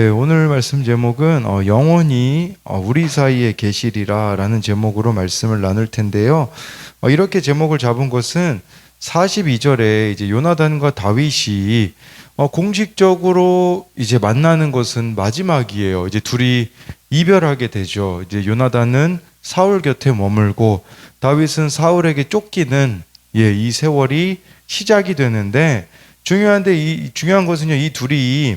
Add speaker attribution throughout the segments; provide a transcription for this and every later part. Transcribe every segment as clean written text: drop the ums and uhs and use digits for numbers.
Speaker 1: 네, 오늘 말씀 제목은 영원히 우리 사이에 계시리라 라는 제목으로 말씀을 나눌 텐데요. 이렇게 제목을 잡은 것은 42절에 이제 요나단과 다윗이 공식적으로 이제 만나는 것은 마지막이에요. 이제 둘이 이별하게 되죠. 이제 요나단은 사울 곁에 머물고 다윗은 사울에게 쫓기는 이 세월이 시작이 되는데 중요한 것은요. 이 둘이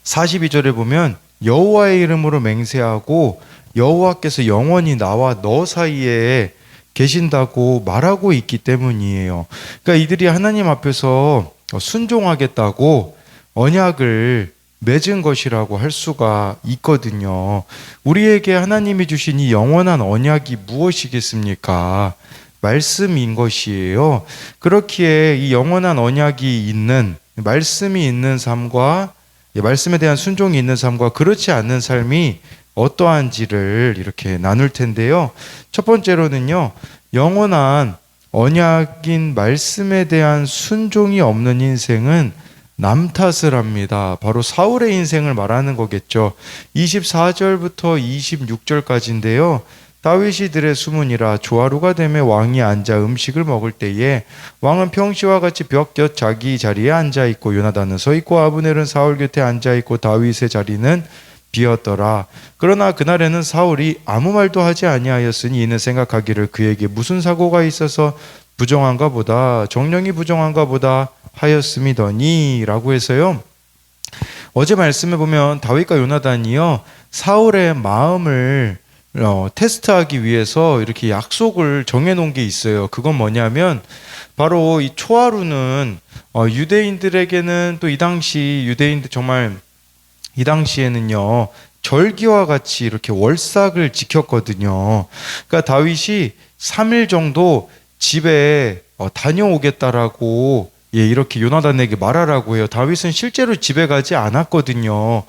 Speaker 1: 42절에 보면 여호와의 이름으로 맹세하고 여호와께서 영원히 나와 너 사이에 계신다고 말하고 있기 때문이에요. 그러니까 이들이 하나님 앞에서 순종하겠다고 언약을 맺은 것이라고 할 수가 있거든요. 우리에게 하나님이 주신 이 영원한 언약이 무엇이겠습니까? 말씀인 것이에요. 그렇기에 이 영원한 언약이 있는 말씀이 있는 삶과 말씀에 대한 순종이 있는 삶과 그렇지 않는 삶이 어떠한지를 이렇게 나눌 텐데요. 첫 번째로는요, 영원한 언약인 말씀에 대한 순종이 없는 인생은 남 탓을 합니다. 바로 사울의 인생을 말하는 거겠죠. 24절부터 26절까지인데요. 다윗이 들의 수문이라 조하루가 되매 왕이 앉아 음식을 먹을 때에 왕은 평시와 같이 벽 곁 자기 자리에 앉아 있고 요나단은 서 있고 아브넬은 사울 곁에 앉아 있고 다윗의 자리는 비었더라. 그러나 그날에는 사울이 아무 말도 하지 아니하였으니 이는 생각하기를 그에게 무슨 사고가 있어서 부정한가 보다 정령이 부정한가 보다 하였음이더니 라고 해서요. 어제 말씀해 보면 다윗과 요나단이요 사울의 마음을 테스트하기 위해서 이렇게 약속을 정해놓은 게 있어요. 그건 뭐냐면 바로 이 초하루는 유대인들에게는 또 이 당시 유대인들 정말 이 당시에는요 절기와 같이 이렇게 월삭을 지켰거든요. 그러니까 다윗이 3일 정도 집에 다녀오겠다라고 이렇게 요나단에게 말하라고 해요. 다윗은 실제로 집에 가지 않았거든요.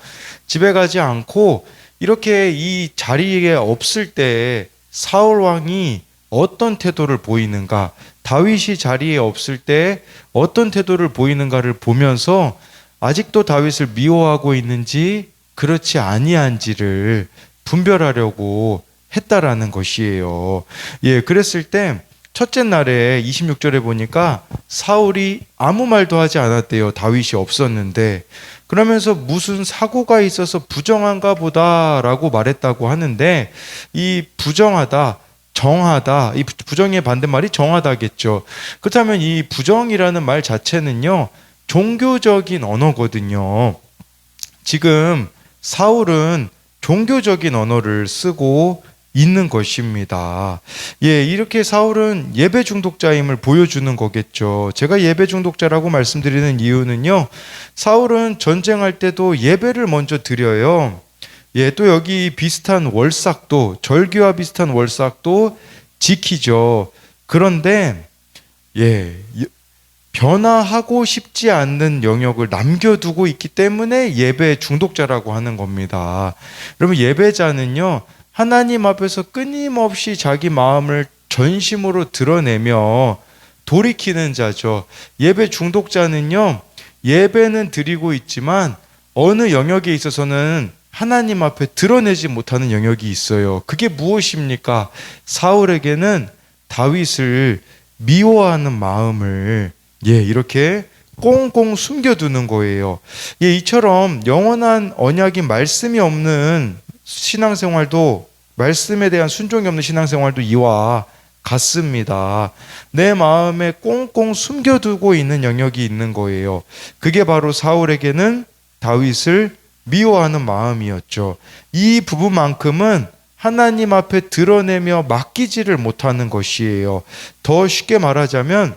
Speaker 1: 집에 가지 않고 이렇게 이 자리에 없을 때 사울 왕이 어떤 태도를 보이는가, 다윗이 자리에 없을 때 어떤 태도를 보이는가를 보면서 아직도 다윗을 미워하고 있는지 그렇지 아니한지를 분별하려고 했다라는 것이에요. 그랬을 때 첫째 날에 26절에 보니까 사울이 아무 말도 하지 않았대요. 다윗이 없었는데. 그러면서 무슨 사고가 있어서 부정한가 보다라고 말했다고 하는데 이 부정하다, 정하다, 이 부정의 반대말이 정하다겠죠. 그렇다면 이 부정이라는 말 자체는요. 종교적인 언어거든요. 지금 사울은 종교적인 언어를 쓰고 있는 것입니다. 이렇게 사울은 예배 중독자임을 보여주는 거겠죠. 제가 예배 중독자라고 말씀드리는 이유는요, 사울은 전쟁할 때도 예배를 먼저 드려요. 또 여기 비슷한 월삭도, 절기와 비슷한 월삭도 지키죠. 그런데, 변화하고 싶지 않는 영역을 남겨두고 있기 때문에 예배 중독자라고 하는 겁니다. 여러분, 예배자는요, 하나님 앞에서 끊임없이 자기 마음을 전심으로 드러내며 돌이키는 자죠. 예배 중독자는요, 예배는 드리고 있지만 어느 영역에 있어서는 하나님 앞에 드러내지 못하는 영역이 있어요. 그게 무엇입니까? 사울에게는 다윗을 미워하는 마음을 이렇게 꽁꽁 숨겨두는 거예요. 이처럼 영원한 언약인 말씀이 없는 신앙생활도 말씀에 대한 순종이 없는 신앙생활도 이와 같습니다. 내 마음에 꽁꽁 숨겨두고 있는 영역이 있는 거예요. 그게 바로 사울에게는 다윗을 미워하는 마음이었죠. 이 부분만큼은 하나님 앞에 드러내며 맡기지를 못하는 것이에요. 더 쉽게 말하자면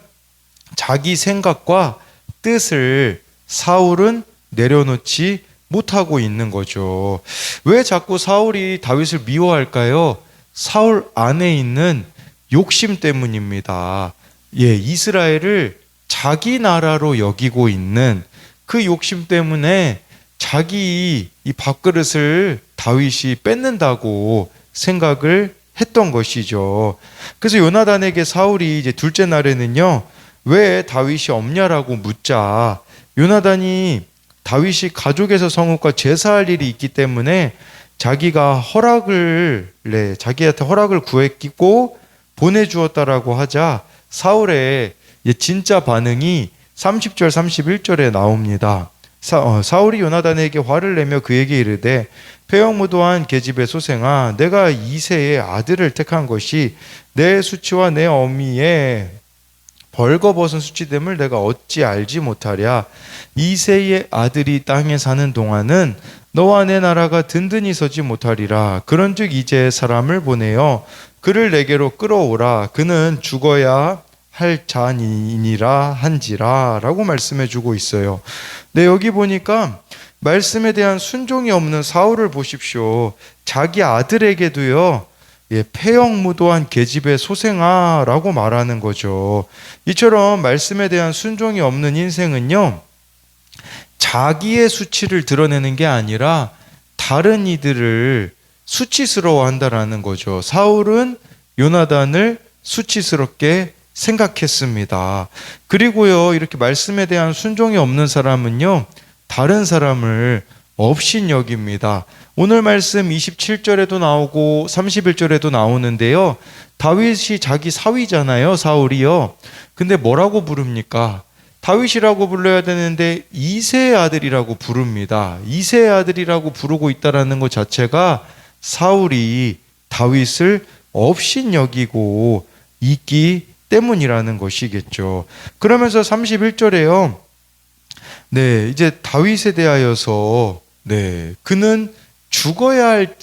Speaker 1: 자기 생각과 뜻을 사울은 내려놓지 못하고 있는 거죠. 왜 자꾸 사울이 다윗을 미워할까요? 사울 안에 있는 욕심 때문입니다. 이스라엘을 자기 나라로 여기고 있는 그 욕심 때문에 자기 이 밥그릇을 다윗이 뺏는다고 생각을 했던 것이죠. 그래서 요나단에게 사울이 이제 둘째 날에는요, 왜 다윗이 없냐라고 묻자 요나단이 다윗이 가족에서 성읍과 제사할 일이 있기 때문에 자기가 자기한테 허락을 구했고 보내주었다라고 하자 사울의 진짜 반응이 30절 31절에 나옵니다. 사울이 요나단에게 화를 내며 그에게 이르되 패역무도한 계집의 소생아, 내가 이새의 아들을 택한 것이 내 수치와 내 어미의 벌거벗은 수치됨을 내가 어찌 알지 못하랴. 이새의 아들이 땅에 사는 동안은 너와 내 나라가 든든히 서지 못하리라. 그런즉 이제 사람을 보내어 그를 내게로 끌어오라. 그는 죽어야 할 자니라 한지라 라고 말씀해 주고 있어요. 네, 여기 보니까 말씀에 대한 순종이 없는 사울을 보십시오. 자기 아들에게도요, 패역무도한 계집의 소생아라고 말하는 거죠. 이처럼 말씀에 대한 순종이 없는 인생은요, 자기의 수치를 드러내는 게 아니라 다른 이들을 수치스러워한다라는 거죠. 사울은 요나단을 수치스럽게 생각했습니다. 그리고요, 이렇게 말씀에 대한 순종이 없는 사람은요, 다른 사람을 업신여깁니다. 오늘 말씀 27절에도 나오고 31절에도 나오는데요. 다윗이 자기 사위잖아요, 사울이요. 근데 뭐라고 부릅니까? 다윗이라고 불러야 되는데 이새의 아들이라고 부릅니다. 이새의 아들이라고 부르고 있다는 것 자체가 사울이 다윗을 업신여기고 있기 때문이라는 것이겠죠. 그러면서 31절에요. 네, 이제 다윗에 대하여서 그는 죽어야 할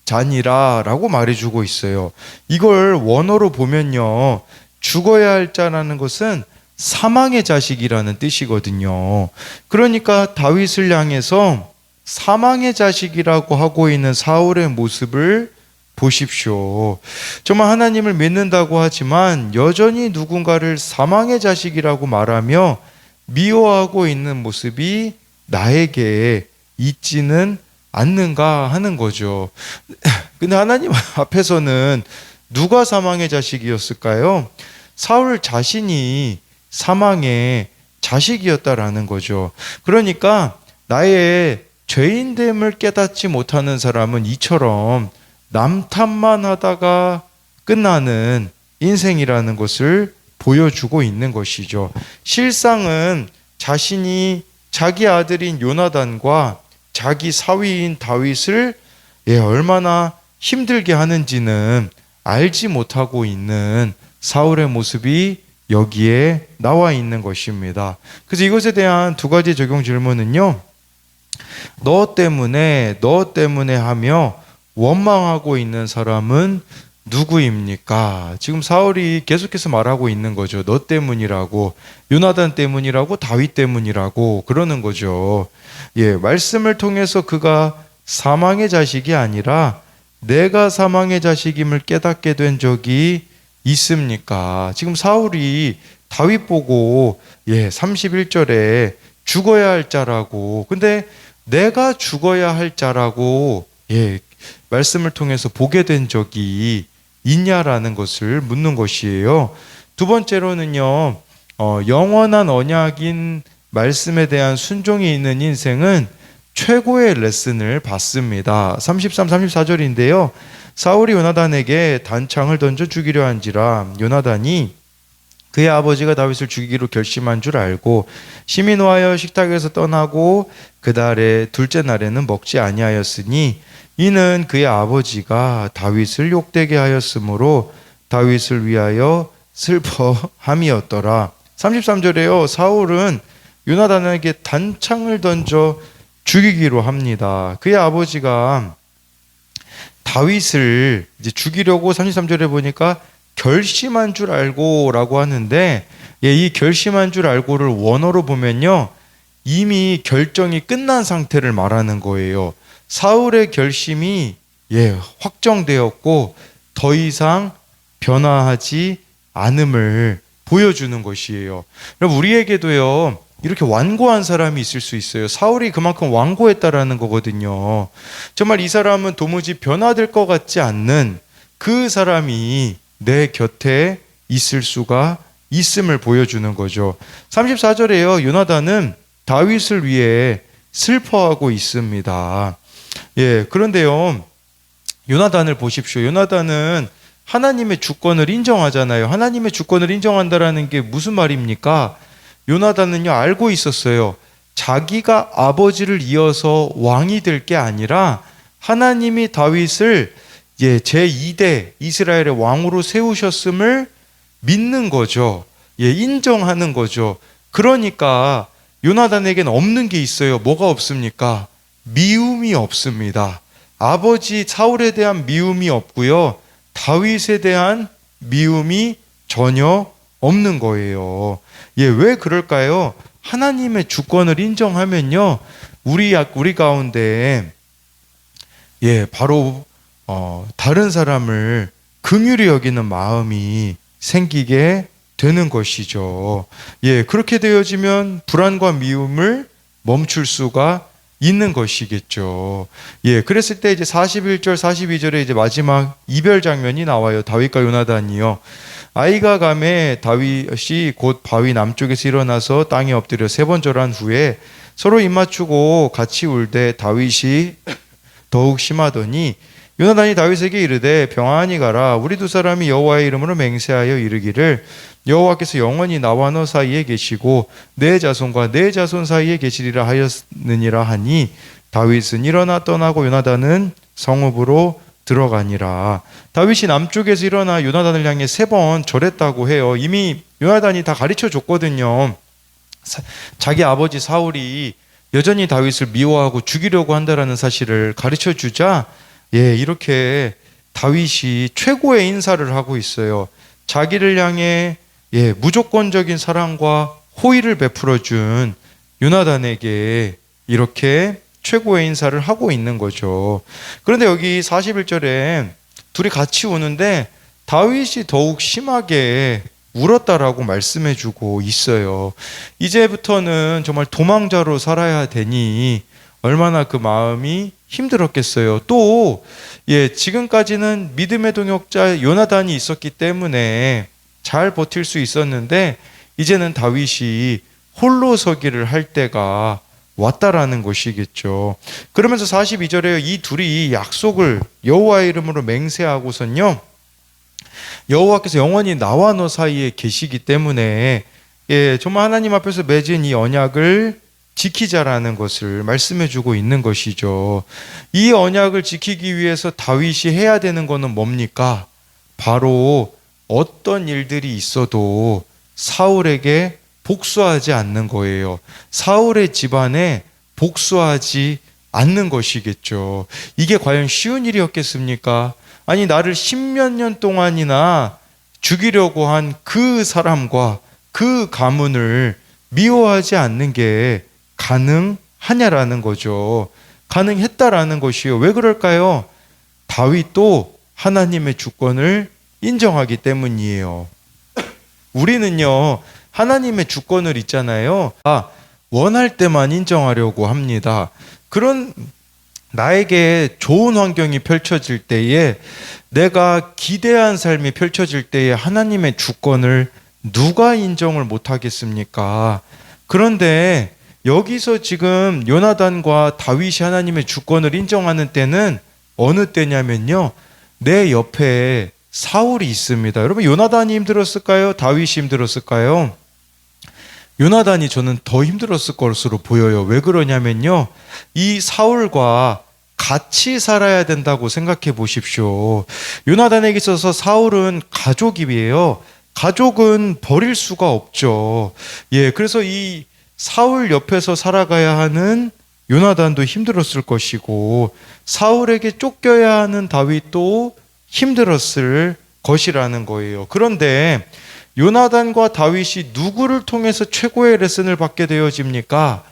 Speaker 1: 자니라라고 말해주고 있어요. 이걸 원어로 보면요, 죽어야 할 자라는 것은 사망의 자식이라는 뜻이거든요. 그러니까 다윗을 향해서 사망의 자식이라고 하고 있는 사울의 모습을 보십시오. 정말 하나님을 믿는다고 하지만 여전히 누군가를 사망의 자식이라고 말하며 미워하고 있는 모습이 나에게 있지는 않는가 하는 거죠. 근데 하나님 앞에서는 누가 사망의 자식이었을까요? 사울 자신이 사망의 자식이었다라는 거죠. 그러니까 나의 죄인됨을 깨닫지 못하는 사람은 이처럼 남 탓만 하다가 끝나는 인생이라는 것을 보여주고 있는 것이죠. 실상은 자신이 자기 아들인 요나단과 자기 사위인 다윗을 얼마나 힘들게 하는지는 알지 못하고 있는 사울의 모습이 여기에 나와 있는 것입니다. 그래서 이것에 대한 두 가지 적용 질문은요, 너 때문에 하며 원망하고 있는 사람은 누구입니까? 지금 사울이 계속해서 말하고 있는 거죠. 너 때문이라고, 요나단 때문이라고, 다윗 때문이라고 그러는 거죠. 말씀을 통해서 그가 사망의 자식이 아니라 내가 사망의 자식임을 깨닫게 된 적이 있습니까? 지금 사울이 다윗 보고 31절에 죽어야 할 자라고, 근데 내가 죽어야 할 자라고 말씀을 통해서 보게 된 적이 있냐라는 것을 묻는 것이에요. 두 번째로는요, 영원한 언약인 말씀에 대한 순종이 있는 인생은 최고의 레슨을 받습니다. 33, 34절인데요. 사울이 요나단에게 단창을 던져 죽이려 한지라 요나단이 그의 아버지가 다윗을 죽이기로 결심한 줄 알고 심히 노하여 식탁에서 떠나고 그달의 둘째 날에는 먹지 아니하였으니 이는 그의 아버지가 다윗을 욕되게 하였으므로 다윗을 위하여 슬퍼함이었더라. 33절에요. 사울은 요나단에게 단창을 던져 죽이기로 합니다. 그의 아버지가 다윗을 이제 죽이려고 33절에 보니까 결심한 줄 알고라고 하는데, 이 결심한 줄 알고를 원어로 보면요, 이미 결정이 끝난 상태를 말하는 거예요. 사울의 결심이 확정되었고 더 이상 변화하지 않음을 보여주는 것이에요. 그럼 우리에게도요, 이렇게 완고한 사람이 있을 수 있어요. 사울이 그만큼 완고했다라는 거거든요. 정말 이 사람은 도무지 변화될 것 같지 않는 그 사람이 내 곁에 있을 수가 있음을 보여주는 거죠. 34절에요. 요나단은 다윗을 위해 슬퍼하고 있습니다. 예, 그런데요, 요나단을 보십시오. 요나단은 하나님의 주권을 인정하잖아요. 하나님의 주권을 인정한다라는 게 무슨 말입니까? 요나단은요, 알고 있었어요. 자기가 아버지를 이어서 왕이 될 게 아니라 하나님이 다윗을 제2대 이스라엘의 왕으로 세우셨음을 믿는 거죠. 인정하는 거죠. 그러니까 요나단에게는 없는 게 있어요. 뭐가 없습니까? 미움이 없습니다. 아버지 사울에 대한 미움이 없고요. 다윗에 대한 미움이 전혀 없는 거예요. 왜 그럴까요? 하나님의 주권을 인정하면요, 우리 가운데 바로 다른 사람을 긍휼히 여기는 마음이 생기게 되는 것이죠. 그렇게 되어지면 불안과 미움을 멈출 수가 있는 것이겠죠. 그랬을 때 이제 41절, 42절에 이제 마지막 이별 장면이 나와요. 다윗과 요나단이요. 아이가 감에 다윗이 곧 바위 남쪽에서 일어나서 땅에 엎드려 3번 절한 후에 서로 입맞추고 같이 울되 다윗이 더욱 심하더니 요나단이 다윗에게 이르되 평안히 가라. 우리 두 사람이 여호와의 이름으로 맹세하여 이르기를 여호와께서 영원히 나와 너 사이에 계시고 내 자손과 내 자손 사이에 계시리라 하였느니라 하니 다윗은 일어나 떠나고 요나단은 성읍으로 들어가니라. 다윗이 남쪽에서 일어나 요나단을 향해 3번 절했다고 해요. 이미 요나단이 다 가르쳐 줬거든요. 자기 아버지 사울이 여전히 다윗을 미워하고 죽이려고 한다라는 사실을 가르쳐 주자 이렇게 다윗이 최고의 인사를 하고 있어요. 자기를 향해 무조건적인 사랑과 호의를 베풀어 준 요나단에게 이렇게 최고의 인사를 하고 있는 거죠. 그런데 여기 41절에 둘이 같이 우는데 다윗이 더욱 심하게 울었다라고 말씀해 주고 있어요. 이제부터는 정말 도망자로 살아야 되니 얼마나 그 마음이 힘들었겠어요. 또 지금까지는 믿음의 동역자 요나단이 있었기 때문에 잘 버틸 수 있었는데 이제는 다윗이 홀로 서기를 할 때가 왔다라는 것이겠죠. 그러면서 42절에 이 둘이 약속을 여호와의 이름으로 맹세하고선요, 여호와께서 영원히 나와 너 사이에 계시기 때문에 정말 하나님 앞에서 맺은 이 언약을 지키자라는 것을 말씀해 주고 있는 것이죠. 이 언약을 지키기 위해서 다윗이 해야 되는 것은 뭡니까? 바로 어떤 일들이 있어도 사울에게 복수하지 않는 거예요. 사울의 집안에 복수하지 않는 것이겠죠. 이게 과연 쉬운 일이었겠습니까? 아니, 나를 10몇 년 동안이나 죽이려고 한 그 사람과 그 가문을 미워하지 않는 게 가능하냐라는 거죠. 가능했다라는 것이요. 왜 그럴까요? 다윗도 하나님의 주권을 인정하기 때문이에요. 우리는요, 하나님의 주권을 있잖아요. 원할 때만 인정하려고 합니다. 그런 나에게 좋은 환경이 펼쳐질 때에, 내가 기대한 삶이 펼쳐질 때에 하나님의 주권을 누가 인정을 못하겠습니까? 그런데 여기서 지금 요나단과 다윗이 하나님의 주권을 인정하는 때는 어느 때냐면요, 내 옆에 사울이 있습니다. 여러분, 요나단이 힘들었을까요? 다윗이 힘들었을까요? 요나단이 저는 더 힘들었을 것으로 보여요. 왜 그러냐면요, 이 사울과 같이 살아야 된다고 생각해 보십시오. 요나단에게 있어서 사울은 가족이에요. 가족은 버릴 수가 없죠. 그래서 이 사울 옆에서 살아가야 하는 요나단도 힘들었을 것이고, 사울에게 쫓겨야 하는 다윗도 힘들었을 것이라는 거예요. 그런데 요나단과 다윗이 누구를 통해서 최고의 레슨을 받게 되어집니까?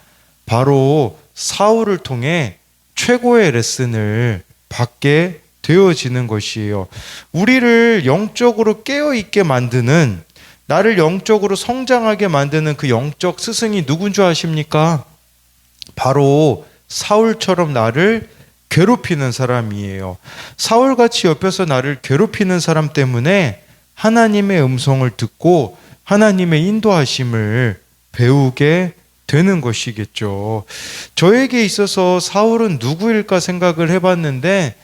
Speaker 1: 바로 사울을 통해 최고의 레슨을 받게 되어지는 것이에요. 우리를 영적으로 깨어있게 만드는, 나를 영적으로 성장하게 만드는 그 영적 스승이 누군 줄 아십니까? 바로 사울처럼 나를 괴롭히는 사람이에요. 사울같이 옆에서 나를 괴롭히는 사람 때문에 하나님의 음성을 듣고 하나님의 인도하심을 배우게 되는 것이겠죠. 저에게 있어서 사울은 누구일까 생각을 해봤는데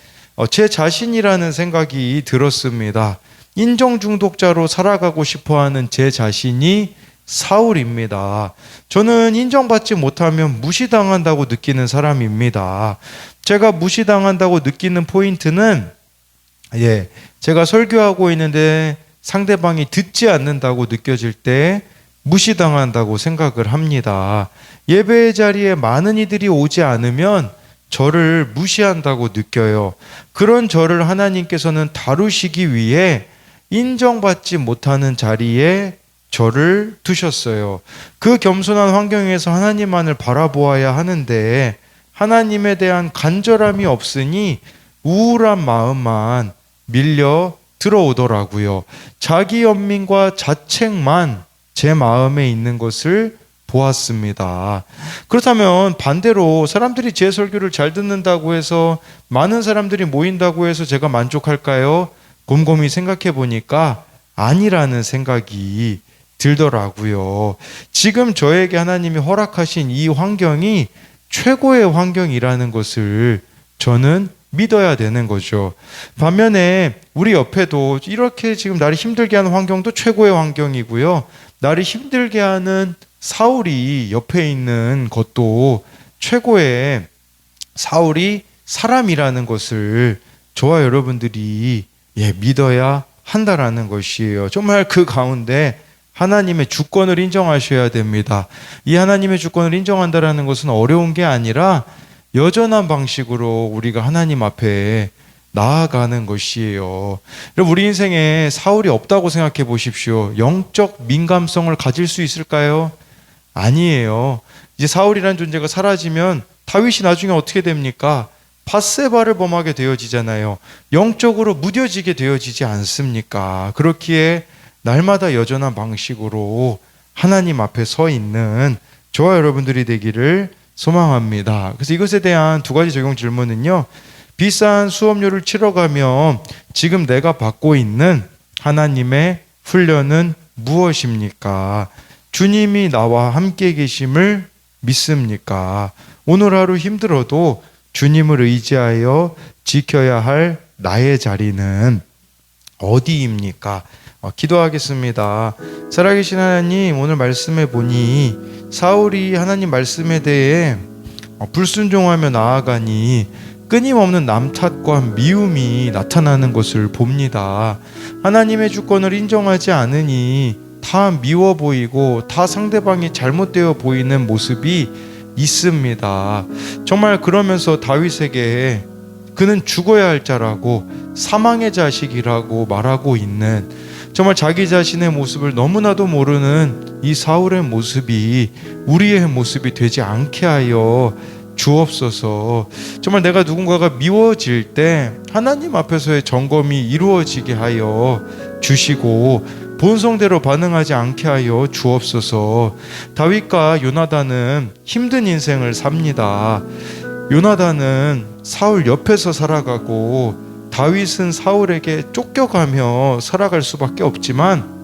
Speaker 1: 제 자신이라는 생각이 들었습니다. 인정 중독자로 살아가고 싶어하는 제 자신이 사울입니다. 저는 인정받지 못하면 무시당한다고 느끼는 사람입니다. 제가 무시당한다고 느끼는 포인트는 제가 설교하고 있는데 상대방이 듣지 않는다고 느껴질 때 무시당한다고 생각을 합니다. 예배의 자리에 많은 이들이 오지 않으면 저를 무시한다고 느껴요. 그런 저를 하나님께서는 다루시기 위해 인정받지 못하는 자리에 저를 두셨어요. 그 겸손한 환경에서 하나님만을 바라보아야 하는데 하나님에 대한 간절함이 없으니 우울한 마음만 밀려 들어오더라고요. 자기 연민과 자책만 제 마음에 있는 것을 보았습니다. 그렇다면 반대로 사람들이 제 설교를 잘 듣는다고 해서 많은 사람들이 모인다고 해서 제가 만족할까요? 곰곰이 생각해 보니까 아니라는 생각이 들더라고요. 지금 저에게 하나님이 허락하신 이 환경이 최고의 환경이라는 것을 저는 믿어야 되는 거죠. 반면에 우리 옆에도 이렇게 지금 나를 힘들게 하는 환경도 최고의 환경이고요. 나를 힘들게 하는 사울이 옆에 있는 것도 최고의 사울이 사람이라는 것을 저와 여러분들이 믿어야 한다라는 것이에요. 정말 그 가운데 하나님의 주권을 인정하셔야 됩니다. 이 하나님의 주권을 인정한다라는 것은 어려운 게 아니라 여전한 방식으로 우리가 하나님 앞에 나아가는 것이에요. 여러분, 우리 인생에 사울이 없다고 생각해 보십시오. 영적 민감성을 가질 수 있을까요? 아니에요. 이제 사울이라는 존재가 사라지면 다윗이 나중에 어떻게 됩니까? 밧세바를 범하게 되어지잖아요. 영적으로 무뎌지게 되어지지 않습니까? 그렇기에 날마다 여전한 방식으로 하나님 앞에 서 있는 저와 여러분들이 되기를 소망합니다. 그래서 이것에 대한 두 가지 적용 질문은요. 비싼 수업료를 치러가며 지금 내가 받고 있는 하나님의 훈련은 무엇입니까? 주님이 나와 함께 계심을 믿습니까? 오늘 하루 힘들어도 주님을 의지하여 지켜야 할 나의 자리는 어디입니까? 기도하겠습니다. 살아계신 하나님, 오늘 말씀해 보니 사울이 하나님 말씀에 대해 불순종하며 나아가니 끊임없는 남탓과 미움이 나타나는 것을 봅니다. 하나님의 주권을 인정하지 않으니 다 미워 보이고 다 상대방이 잘못되어 보이는 모습이 있습니다. 정말 그러면서 다윗에게 그는 죽어야 할 자라고 사망의 자식이라고 말하고 있는, 정말 자기 자신의 모습을 너무나도 모르는 이 사울의 모습이 우리의 모습이 되지 않게 하여 주옵소서. 정말 내가 누군가가 미워질 때 하나님 앞에서의 점검이 이루어지게 하여 주시고 본성대로 반응하지 않게 하여 주옵소서. 다윗과 요나단은 힘든 인생을 삽니다. 요나단은 사울 옆에서 살아가고 다윗은 사울에게 쫓겨가며 살아갈 수밖에 없지만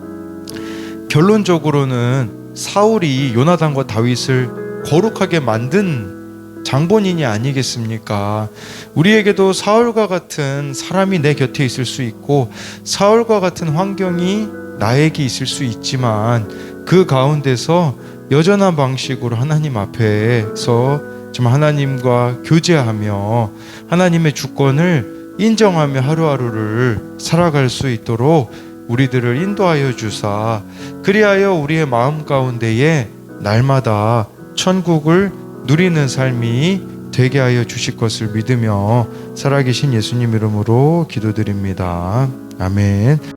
Speaker 1: 결론적으로는 사울이 요나단과 다윗을 거룩하게 만든 장본인이 아니겠습니까? 우리에게도 사울과 같은 사람이 내 곁에 있을 수 있고 사울과 같은 환경이 나에게 있을 수 있지만 그 가운데서 여전한 방식으로 하나님 앞에서 정말 하나님과 교제하며 하나님의 주권을 인정하며 하루하루를 살아갈 수 있도록 우리들을 인도하여 주사, 그리하여 우리의 마음 가운데에 날마다 천국을 누리는 삶이 되게 하여 주실 것을 믿으며 살아계신 예수님 이름으로 기도드립니다. 아멘.